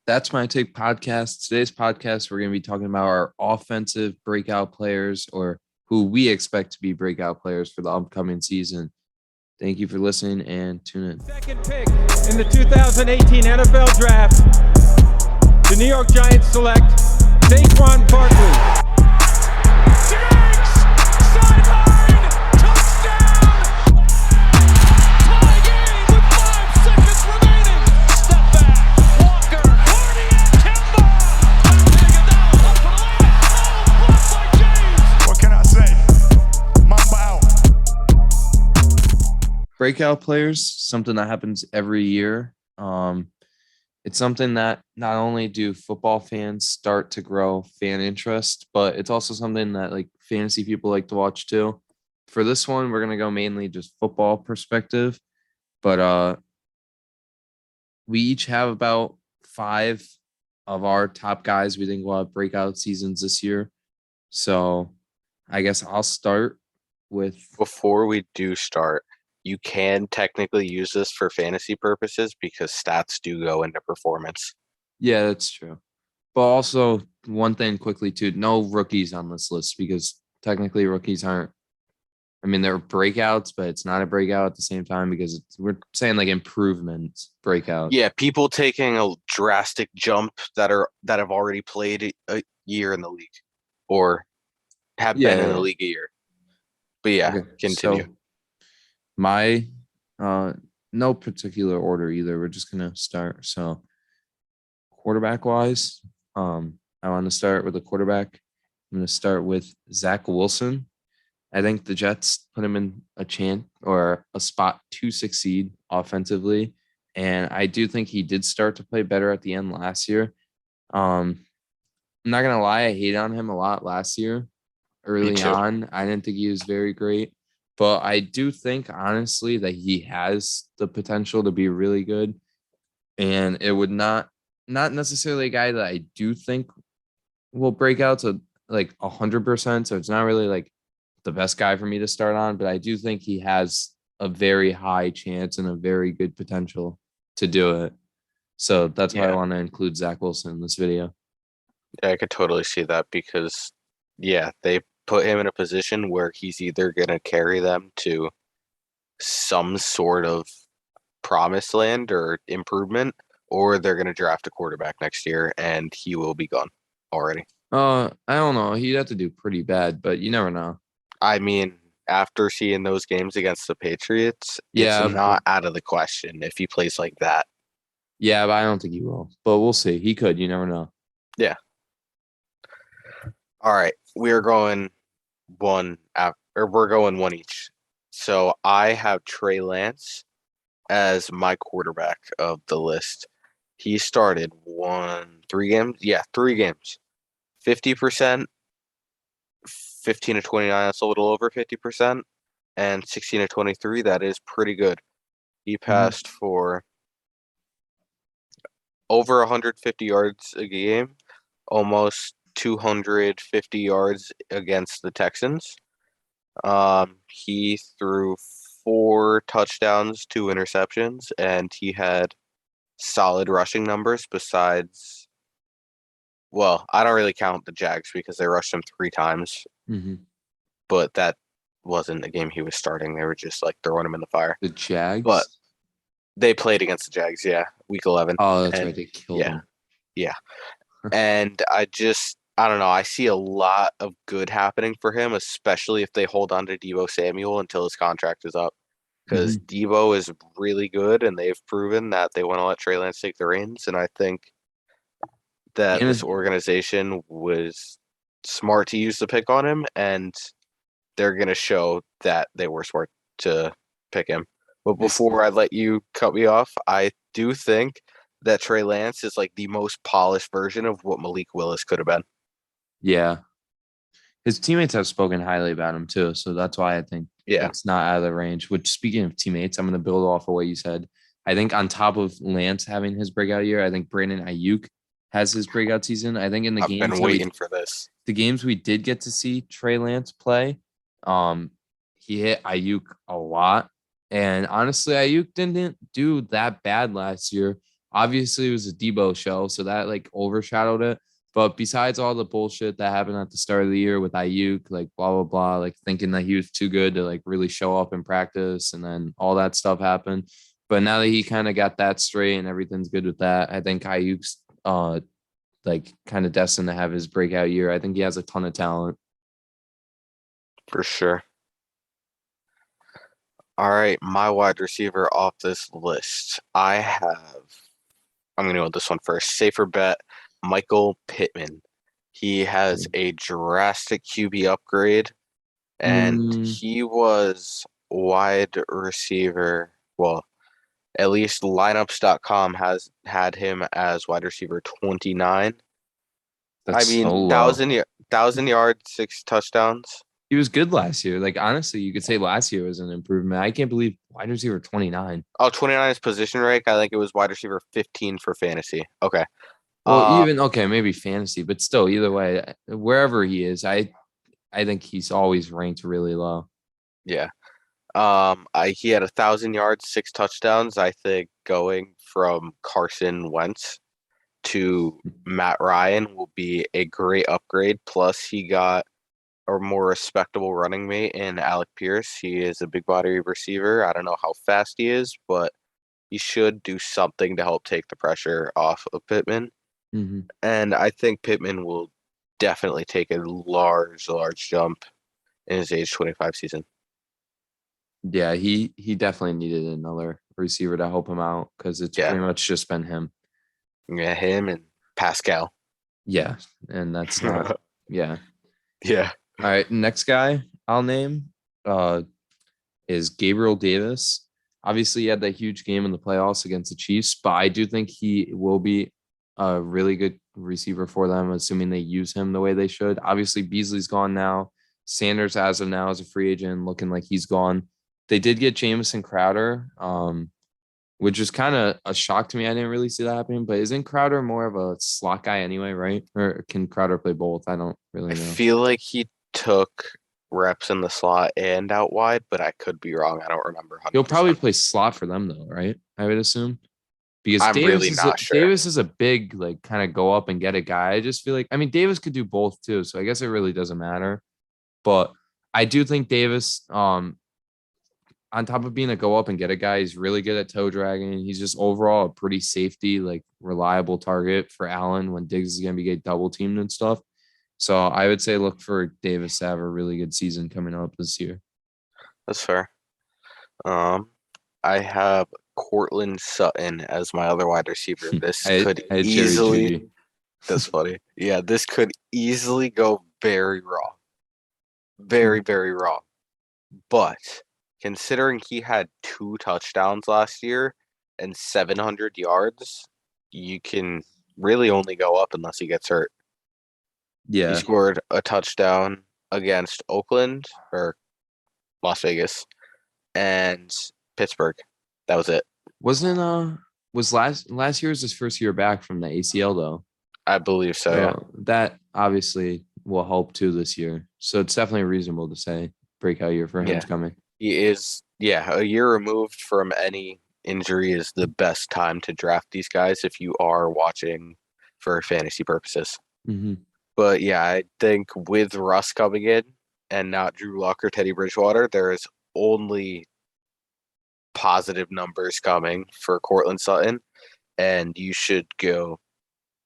That's My Take podcast. Today's podcast, we're going to be talking about our offensive breakout players or who we expect to be breakout players for the upcoming season. Thank you for listening and tune in. Second pick in the 2018 NFL Draft, the New York Giants select Saquon Barkley. Breakout players, something that happens every year. It's something that not only do football fans start to grow fan interest, but it's also something that like fantasy people like to watch too. For this one, we're gonna go mainly just football perspective, but we each have about 5 of our top guys we think will have breakout seasons this year. So I guess I'll start with Before we do start, you can technically use this for fantasy purposes because stats do go into performance. Yeah, that's true. But also one thing quickly too, no rookies on this list because technically rookies aren't. I mean, they're breakouts, but it's not a breakout at the same time because we're saying like improvements breakout. Yeah, people taking a drastic jump that have already played a year in the league or have been in the league a year. But yeah, Okay, continue. So my no particular order either. We're just gonna start. So quarterback wise, I want to start with a quarterback. I'm gonna start with Zach Wilson. I think the Jets put him in a chance or a spot to succeed offensively. And I do think he did start to play better at the end last year. I'm not gonna lie, I hate on him a lot last year. Early on, I didn't think he was very great. But I do think honestly that he has the potential to be really good. And it would not necessarily a guy that I do think will break out to like 100%. So it's not really like the best guy for me to start on, but I do think he has a very high chance and a very good potential to do it. So that's why I want to include Zach Wilson in this video. Yeah, I could totally see that because, they put him in a position where he's either going to carry them to some sort of promised land or improvement, or they're going to draft a quarterback next year and he will be gone already. I don't know. He'd have to do pretty bad, but you never know. I mean, after seeing those games against the Patriots, Yeah, it's not out of the question if he plays like that. Yeah, but I don't think he will. But we'll see. He could. You never know. Yeah. All right. We're going one each. So I have Trey Lance as my quarterback of the list. He started 3 games. Yeah, 3 games. 50%, 15 to 29, that's a little over 50%, and 16 to 23, that is pretty good. He passed for over 150 yards a game, almost 250 yards against the Texans. He threw 4 touchdowns, 2 interceptions, and he had solid rushing numbers besides, well, I don't really count the Jags because they rushed him 3 times. But that wasn't a game he was starting. They were just like throwing him in the fire. The Jags? But they played against the Jags, week 11. Oh, that's right. They killed him. Yeah. And I don't know. I see a lot of good happening for him, especially if they hold on to Deebo Samuel until his contract is up. Because Deebo is really good, and they've proven that they want to let Trey Lance take the reins. And I think that this organization was smart to use the pick on him, and they're going to show that they were smart to pick him. But before I let you cut me off, I do think that Trey Lance is like the most polished version of what Malik Willis could have been. Yeah. His teammates have spoken highly about him too. So that's why I think it's not out of the range. Which, speaking of teammates, I'm going to build off of what you said. I think on top of Lance having his breakout year, I think Brandon Ayuk has his breakout season. I think in the games I've been waiting for this. The games we did get to see Trey Lance play, he hit Ayuk a lot. And honestly, Ayuk didn't do that bad last year. Obviously, it was a Debo show, so that like overshadowed it. But besides all the bullshit that happened at the start of the year with Ayuk, like blah blah blah, like thinking that he was too good to like really show up in practice, and then all that stuff happened. But now that he kind of got that straight and everything's good with that, I think Ayuk's like kind of destined to have his breakout year. I think he has a ton of talent. For sure. All right, my wide receiver off this list. I'm going to go with this one first. Safer bet, Michael Pittman. He has a drastic QB upgrade, and he was wide receiver. Well, at least lineups.com has had him as wide receiver 29. That's I mean, so low. 1,000 yards, 6 touchdowns. He was good last year. Like, honestly, you could say last year was an improvement. I can't believe wide receiver 29. Oh, 29 is position rank. I think it was wide receiver 15 for fantasy. Okay. Well, even okay, maybe fantasy, but still, either way, wherever he is, I think he's always ranked really low. Yeah. He had 1,000 yards, 6 touchdowns. I think going from Carson Wentz to Matt Ryan will be a great upgrade. Plus, he got a more respectable running mate in Alec Pierce. He is a big body receiver. I don't know how fast he is, but he should do something to help take the pressure off of Pittman. Mm-hmm. And I think Pittman will definitely take a large jump in his age 25 season. Yeah, he definitely needed another receiver to help him out because it's pretty much just been him. Yeah, him and Pascal. Yeah, and that's not. Yeah. Yeah. All right, next guy I'll name is Gabriel Davis. Obviously, he had that huge game in the playoffs against the Chiefs, but I do think he will be a really good receiver for them, assuming they use him the way they should. Obviously, Beasley's gone now. Sanders, as of now, is a free agent, looking like he's gone. They did get Jamison Crowder, which is kind of a shock to me. I didn't really see that happening, but isn't Crowder more of a slot guy anyway, right? Or can Crowder play both? I don't really know. I feel like he took reps in the slot and out wide, but I could be wrong. I don't remember. 100%. He'll probably play slot for them though, right? I would assume. Because I'm really not sure. Davis is a big, like, kind of go up and get a guy. I just feel like, I mean, Davis could do both too. So I guess it really doesn't matter. But I do think Davis, on top of being a go up and get a guy, he's really good at toe dragging. He's just overall a pretty safety, like reliable target for Allen when Diggs is going to be getting double teamed and stuff. So I would say look for Davis to have a really good season coming up this year. That's fair. I have Cortland Sutton as my other wide receiver. This could easily. That's funny. Yeah, this could easily go very wrong. Very, very wrong. But considering he had 2 touchdowns last year and 700 yards, you can really only go up unless he gets hurt. Yeah. He scored a touchdown against Oakland or Las Vegas and Pittsburgh. That was it. Was last year's his first year back from the ACL though? I believe so. Yeah. That obviously will help too this year. So it's definitely reasonable to say breakout year for him coming. He is, a year removed from any injury is the best time to draft these guys if you are watching for fantasy purposes. Mm-hmm. But yeah, I think with Russ coming in and not Drew Lock or Teddy Bridgewater, there is only positive numbers coming for Cortland Sutton, and you should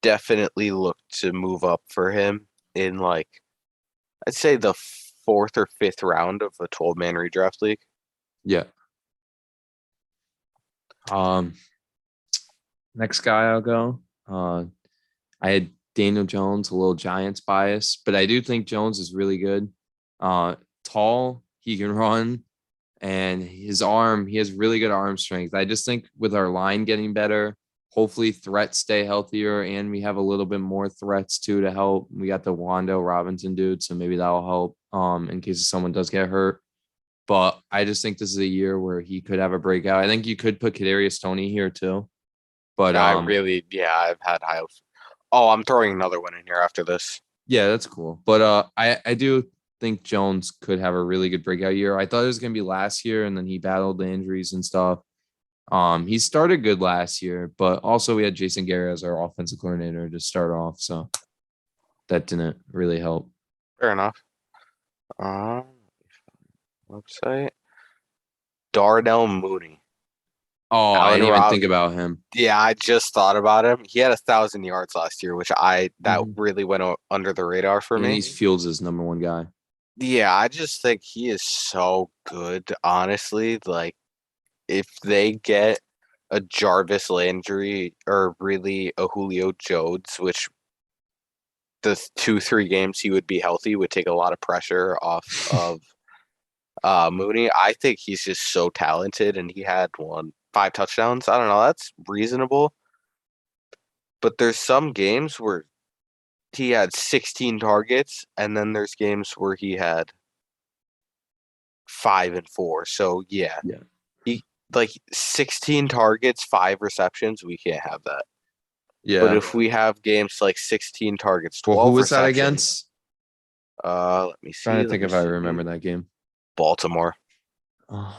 definitely look to move up for him in like, I'd say the 4th or 5th round of a 12-man redraft league. Yeah. Next guy I'll go. I had Daniel Jones, a little Giants bias, but I do think Jones is really good. Tall, he can run, and he has really good arm strength. I just think with our line getting better, hopefully threats stay healthier, and we have a little bit more threats too to help. We got the Wando Robinson dude, so maybe that'll help in case someone does get hurt. But I just think this is a year where he could have a breakout. I think you could put Kadarius Toney here too. But I've had high hopes. Oh, I'm throwing another one in here after this. Yeah, that's cool. But I do think Jones could have a really good breakout year. I thought it was going to be last year, and then he battled the injuries and stuff. He started good last year, but also we had Jason Garrett as our offensive coordinator to start off, so that didn't really help. Fair enough. Website. Dardell Moody. Oh, I Allen didn't even Rob. think about him. Yeah, I just thought about him. He had 1,000 yards last year, which that Mhm. really went under the radar for And me. he's Fields' number one guy. Yeah, I just think he is so good, honestly. Like, if they get a Jarvis Landry or really a Julio Jones, which the 2-3 games he would be healthy would take a lot of pressure off of Mooney. I think he's just so talented, and he had 5 touchdowns. I don't know, that's reasonable. But there's some games where he had 16 targets, and then there's games where he had 5 and 4. So yeah, Yeah. he like 16 targets, 5 receptions. We can't have that. Yeah. But if we have games like 16 targets, 12 Well, who was that receptions, against? let me see. Trying to think if I remember that game. Baltimore. Oh,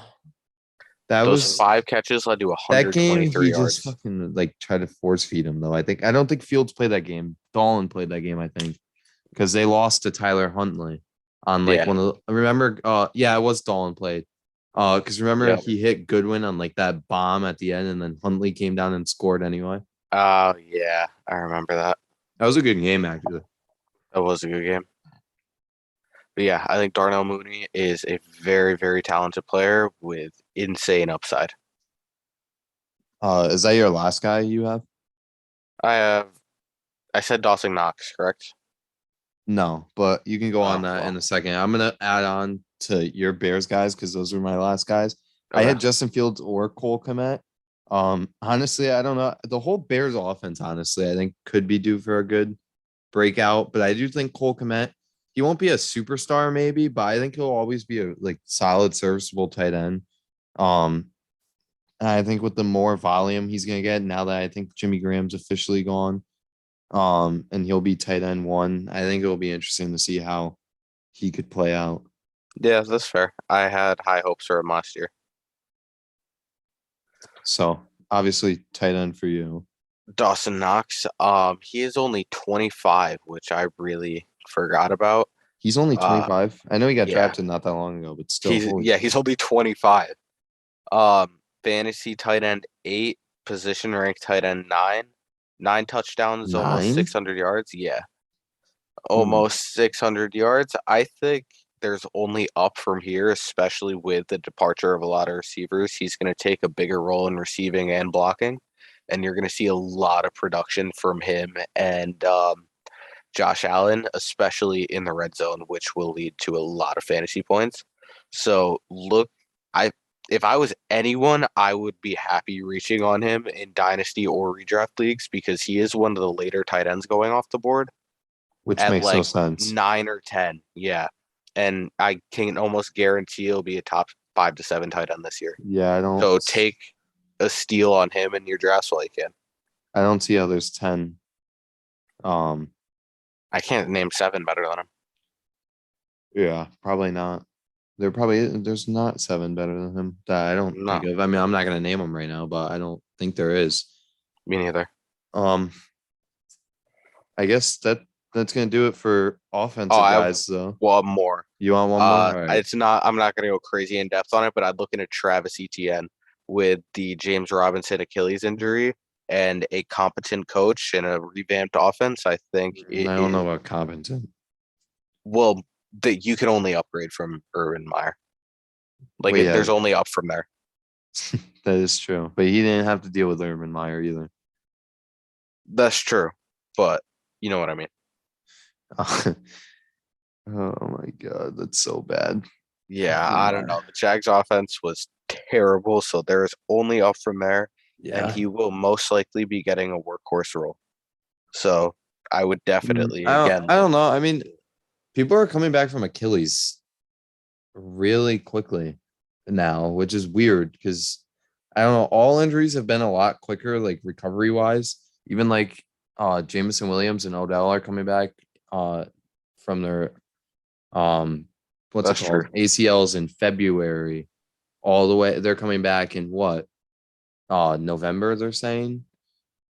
that Those was 5 catches led to that game. 123 He yards. just fucking like tried to force feed him though. I don't think Fields played that game. Dolan played that game, I think, because they lost to Tyler Huntley on like Yeah. one of the, remember. Yeah, it was Dolan played. Because remember Yep. he hit Goodwin on like that bomb at the end, and then Huntley came down and scored anyway. Oh yeah, I remember that. That was a good game actually. That was a good game. But yeah, I think Darnell Mooney is a very, very talented player with insane upside. Is that your last guy you have? I said Dawson Knox, correct? No, but you can go on Oh, that in well. a second. I'm gonna add on to your Bears guys because those were my last guys. I had Okay. Justin Fields or Cole Kmet. Honestly, I don't know. The whole Bears offense, honestly, I think could be due for a good breakout. But I do think Cole Kmet, he won't be a superstar, maybe, but I think he'll always be a like solid, serviceable tight end. Um, and I think with the more volume he's gonna get now that I think Jimmy Graham's officially gone, and he'll be tight end 1. I think it'll be interesting to see how he could play out. Yeah, that's fair. I had high hopes for him last year. So obviously tight end for you. Dawson Knox, he is only 25, which I really forgot about. He's only Uh, 25. I know he got yeah, drafted not that long ago, but still. he's only 25. Fantasy tight end 8, position ranked tight end 9 touchdowns, almost 9. 600 yards. Yeah, Hmm. almost 600 yards. I think there's only up from here, especially with the departure of a lot of receivers. He's going to take a bigger role in receiving and blocking, and you're going to see a lot of production from him and Josh Allen, especially in the red zone, which will lead to a lot of fantasy points. So I if I was anyone, I would be happy reaching on him in dynasty or redraft leagues because he is one of the later tight ends going off the board Which at makes no like sense. 9 or 10. Yeah. And I can almost guarantee he'll be a top 5 to 7 tight end this year. Yeah, So take a steal on him in your drafts while you can. I don't see how there's 10. I can't name 7 better than him. Yeah, probably not. There's not 7 better than him that I don't think No, of. I mean, I'm not gonna name them right now, but I don't think there is. me neither. Um, I guess that's gonna do it for Oh, offensive I have guys, though. one more. You want one more? All right. I'm not gonna go crazy in depth on it, but I'd look into Travis Etienne with the James Robinson Achilles injury and a competent coach and a revamped offense. I think it I don't know is about competent. well that you can only upgrade from Urban Meyer. Like Well, yeah, there's only up from there. that is true. But he didn't have to deal with Urban Meyer either. That's true, but you know what I mean. Oh my god, that's so bad. Yeah, Urban I don't Meyer. know. The Jags offense was terrible, so there is only up from there, and Yeah. he will most likely be getting a workhorse role. So I would definitely I don't know. I mean, people are coming back from Achilles really quickly now, which is weird because I don't know. All injuries have been a lot quicker, like recovery wise. Even like Jameson Williams and Odell are coming back from their um what's it That's true. called? ACLs in February all the way. They're coming back in what? November, they're saying,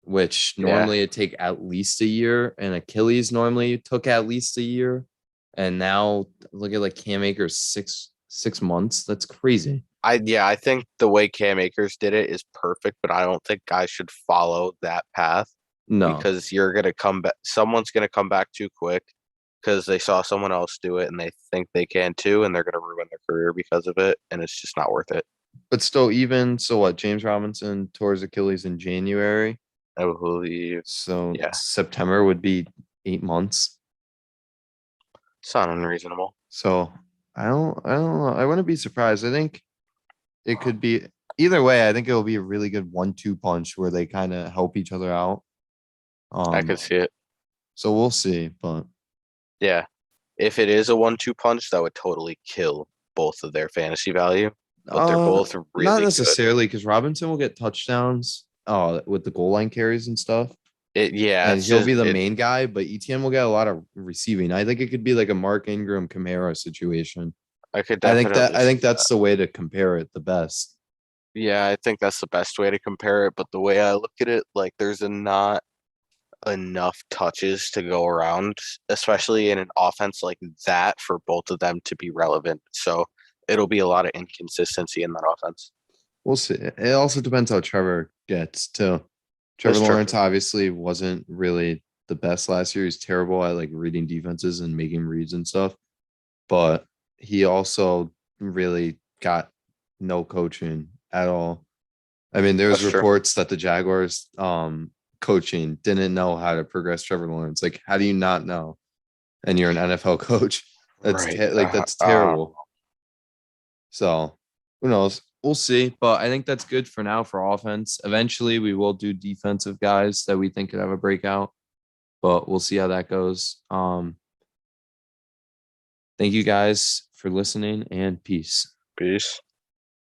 which Yeah. normally it take at least a year, and Achilles normally took at least a year. And now look at like Cam Akers, 6 months. That's crazy. I think the way Cam Akers did it is perfect, but I don't think guys should follow that path No, because you're gonna come back. Someone's gonna come back too quick because they saw someone else do it and they think they can too, and they're gonna ruin their career because of it, and it's just not worth it. but still, even so, what James Robinson tore his Achilles in January, I believe so Yeah. September would be 8 months. it's not unreasonable. So I don't know. I wouldn't be surprised. I think it could be either way. I think it will be a really good 1-2 punch where they kind of help each other out. I could see it. So we'll see, but Yeah. If it is a 1-2 punch, that would totally kill both of their fantasy value. But they're both not really good. necessarily because Robinson will get touchdowns with the goal line carries and stuff. And It's he'll just be the main guy, but ETN will get a lot of receiving. I think it could be like a Mark Ingram Camara situation. I could I definitely think see that's the way to compare it the best. Yeah, I think that's the best way to compare it. But the way I look at it, like there's not enough touches to go around, especially in an offense like that, for both of them to be relevant. So it'll be a lot of inconsistency in that offense. We'll see. It also depends how Trevor gets too. Trevor That's true. Lawrence obviously wasn't really the best last year. He's terrible at like reading defenses and making reads and stuff. But he also really got no coaching at all. I mean, there's That's true. reports that the Jaguars coaching didn't know how to progress Trevor Lawrence. Like, how do you not know? And you're an NFL coach. That's Right. that's terrible. So who knows? We'll see. But I think that's good for now for offense. Eventually we will do defensive guys that we think could have a breakout. But we'll see how that goes. Thank you guys for listening and peace. Peace.